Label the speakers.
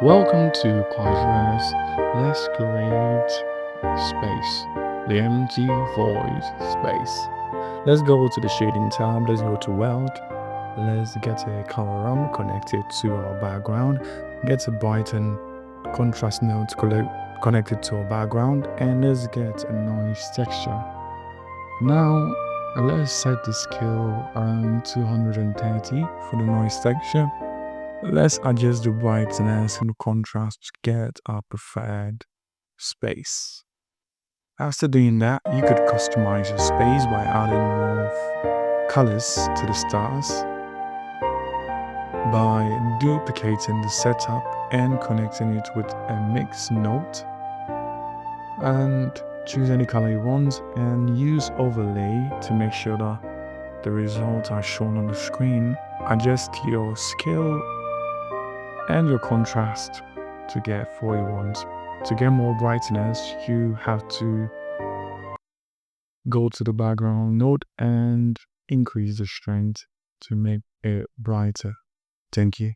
Speaker 1: Welcome to Quasar's Let's Create Space, the empty void space. Let's go to the shading tab, let's go to World, let's get a color ramp connected to our background, get a brighten contrast node connected to our background, and let's get a noise texture. Now, let's set the scale around 230 for the noise texture. Let's adjust the brightness and contrast to get our preferred space. After doing that, you could customize your space by adding more colors to the stars by duplicating the setup and connecting it with a mix node, and choose any color you want and use overlay to make sure that the results are shown on the screen. Adjust your scale and your contrast to get 41. To get more brightness, you have to go to the background node and increase the strength to make it brighter. Thank you.